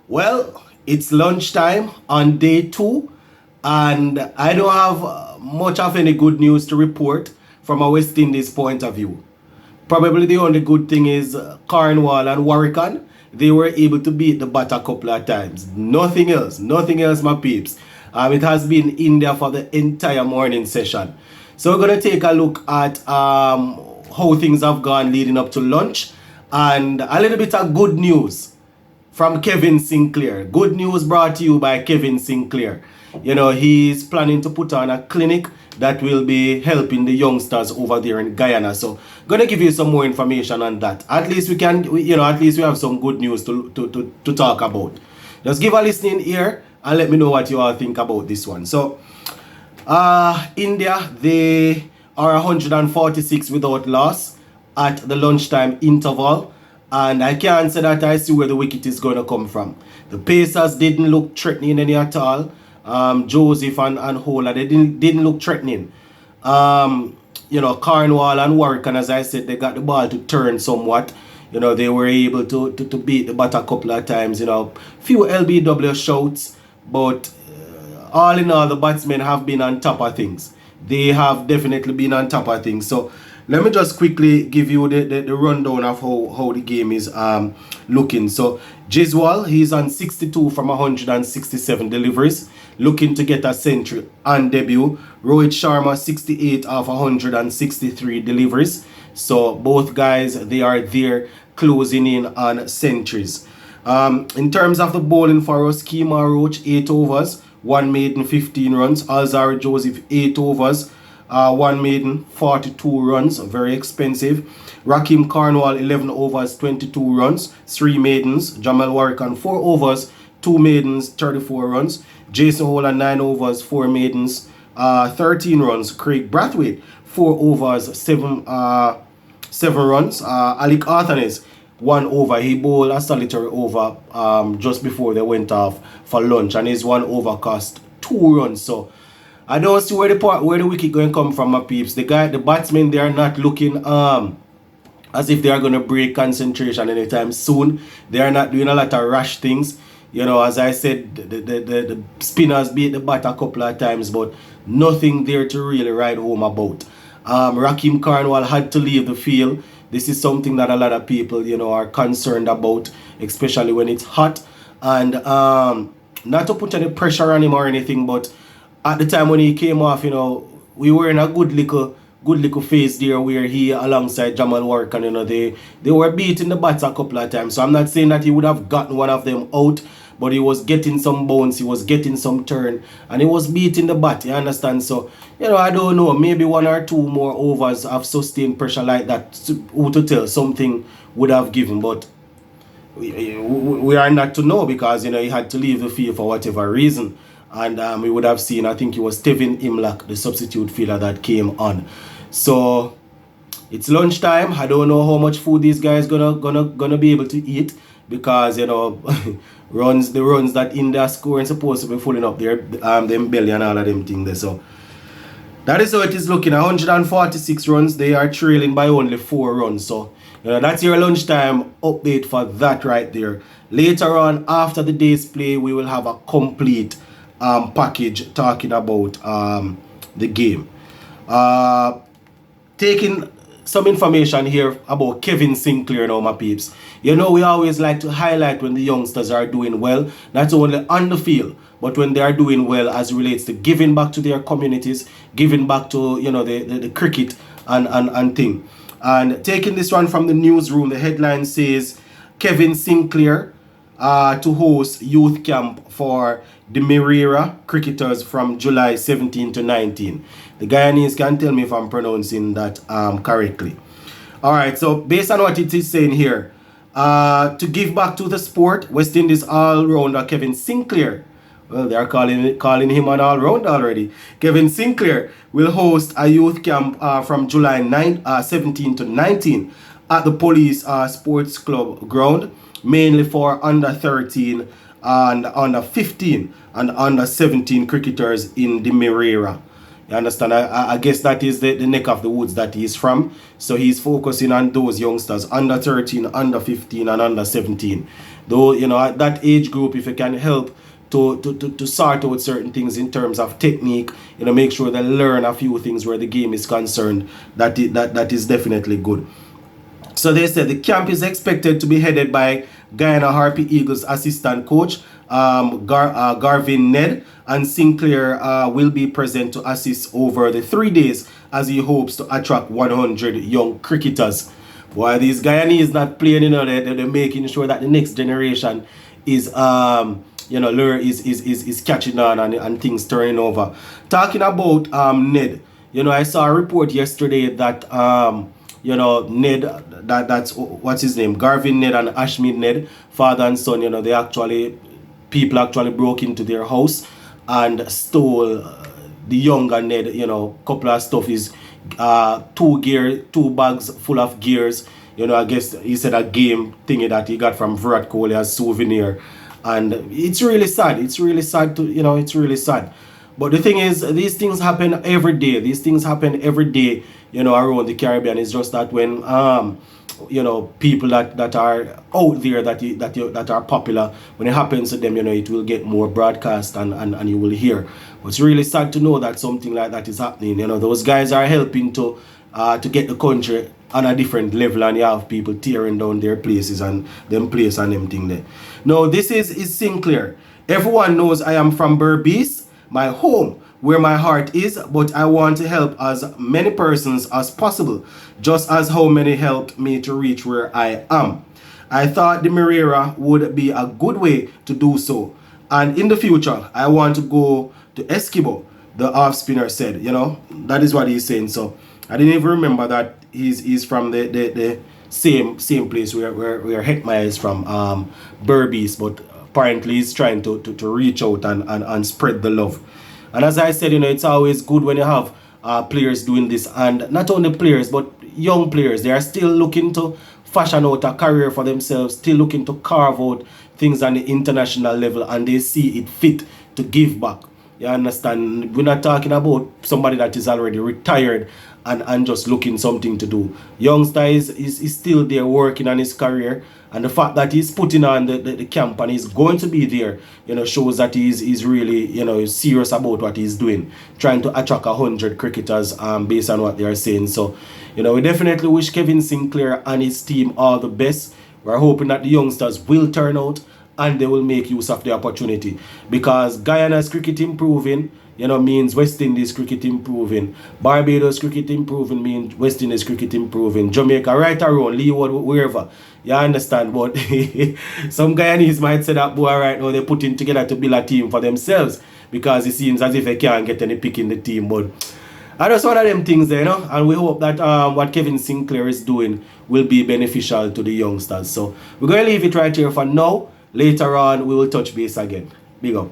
Well, it's lunchtime on day two, and I don't have much of any good news to report from a West Indies point of view. Probably the only good thing is Cornwall and Warwican. They were able to beat the Bat a couple of times. Nothing else, my peeps. It has been India for the entire morning session. So we're going to take a look at how things have gone leading up to lunch and a little bit of good news from Kevin Sinclair. Good news brought to you by Kevin Sinclair. You know, he's planning to put on a clinic that will be helping the youngsters over there in Guyana. So, gonna give you some more information on that. At least at least we have some good news to talk about. Just give a listening ear and let me know what you all think about this one. So, India, they are 146 without loss at the lunchtime interval. And I can't say that I see where the wicket is going to come from. The Pacers didn't look threatening any at all. Joseph and Hola, they didn't look threatening. Cornwall and Warwick, and as I said, they got the ball to turn somewhat. You know, they were able to beat the bat a couple of times. You know, few LBW shouts, but all in all, the batsmen have been on top of things. They have definitely been on top of things. So let me just quickly give you the rundown of how the game is looking. So Jaiswal, he's on 62 from 167 deliveries, looking to get a century on debut. Rohit Sharma, 68 of 163 deliveries. So both guys, they are there closing in on centuries. In terms of the bowling for us, Kemar Roach, 8 overs, 1 maiden, 15 runs. Alzarri Joseph, 8 overs, 1 maiden, 42 runs, very expensive. Rakeem Cornwall, 11 overs, 22 runs, 3 maidens. Jamal Warwican, 4 overs, 2 maidens, 34 runs. Jason Hola, 9 overs, 4 maidens, 13 runs. Craig Brathwaite, 4 overs, 7 runs. Alec Arthanes, 1 over. He bowled a solitary over just before they went off for lunch, and his 1 over cost 2 runs. So I don't see where the wicket going to come from, my peeps. The batsmen, they are not looking as if they are going to break concentration anytime soon. They are not doing a lot of rash things. You know, as I said, the spinners beat the bat a couple of times, but nothing there to really write home about. Rakeem Cornwall had to leave the field. This is something that a lot of people, are concerned about, especially when it's hot. And not to put any pressure on him or anything, but at the time when he came off, we were in a good little phase there where he, alongside Jamal Warwican, they were beating the bats a couple of times. So I'm not saying that he would have gotten one of them out, but he was getting some bounce, he was getting some turn, and he was beating the bat, you understand? So, I don't know, maybe 1 or 2 more overs of sustained pressure like that, who to tell, something would have given, but we are not to know because, he had to leave the field for whatever reason. And we would have seen, I think it was Tevin Imlach, the substitute fielder that came on. So it's lunchtime. I don't know how much food these guys gonna be able to eat because the runs that India scoring supposed to be filling up their them belly and all of them things there. So that is how it is looking. 146 runs. They are trailing by only 4 runs. So that's your lunchtime update for that right there. Later on, after the day's play, we will have a complete package talking about the game. Taking some information here about Kevin Sinclair now, my peeps. We always like to highlight when the youngsters are doing well, not only on the field, but when they are doing well as relates to giving back to their communities, giving back to the cricket and thing. And taking this one from the newsroom, the headline says Kevin Sinclair to host youth camp for the Merera cricketers from July 17 to 19. The Guyanese can tell me if I'm pronouncing that correctly. Alright, so based on what it is saying here, to give back to the sport, West Indies all-rounder Kevin Sinclair, well, they are calling him an all-rounder already. Kevin Sinclair will host a youth camp from July 17 to 19 at the Police Sports Club ground, mainly for under 13 and under 15 and under 17 cricketers in the Merera. You understand? I guess that is the neck of the woods that he's from. So he's focusing on those youngsters under 13, under 15, and under 17. Though, you know, at that age group, if you can help to sort out certain things in terms of technique, you know, make sure they learn a few things where the game is concerned, that is definitely good. So they said the camp is expected to be headed by Guyana Harpy Eagles assistant coach Garvin Ned, and Sinclair will be present to assist over the 3 days as he hopes to attract 100 young cricketers. While these Guyanese not playing, you know, they're making sure that the next generation is you know, is catching on and things turning over. Talking about Ned, you know, I saw a report yesterday that you know, Ned, that's what's his name, Garvin Ned and Ashmead Ned, father and son, you know, people actually broke into their house and stole the younger Ned, you know, couple of stuff is 2 bags full of gears. You know, I guess he said a game thingy that he got from Virat Kohli as souvenir. And it's really sad. It's really sad to, you know, it's really sad. But the thing is, these things happen every day. These things happen every day, you know, around the Caribbean. It's just that when you know, people that are out there that are popular, when it happens to them, you know, it will get more broadcast and you will hear. But it's really sad to know that something like that is happening. You know, those guys are helping to get the country on a different level, and you have people tearing down their places and them place and them thing there. Now this is Sinclair. Everyone knows I am from Berbice, my home, where my heart is, but I want to help as many persons as possible, just as how many helped me to reach where I am. I thought the Marrera would be a good way to do so, and in the future I want to go to Esquibo, the off spinner said. You know, that is what he's saying. So I didn't even remember that he's from the same place where Hetmyer is from, Berbice, but apparently he's trying to reach out and spread the love. And as I said, you know, it's always good when you have players doing this, and not only players but young players. They are still looking to fashion out a career for themselves, still looking to carve out things on the international level, and they see it fit to give back. You understand? We're not talking about somebody that is already retired and just looking something to do. Youngster is still there working on his career, and the fact that he's putting on the camp and he's going to be there, you know, shows that he's really, you know, serious about what he's doing, trying to attract 100 cricketers based on what they are saying. So, you know, we definitely wish Kevin Sinclair and his team all the best. We're hoping that the youngsters will turn out and they will make use of the opportunity, because Guyana's cricket improving, you know, means West Indies cricket improving. Barbados cricket improving means West Indies cricket improving. Jamaica, right around, Leeward, wherever. You understand? But some Guyanese might say that, boy, right now they're putting together to build a team for themselves, because it seems as if they can't get any pick in the team. But I just one of them things there, you know, and we hope that what Kevin Sinclair is doing will be beneficial to the youngsters. So we're going to leave it right here for now. Later on, we will touch base again. Big up.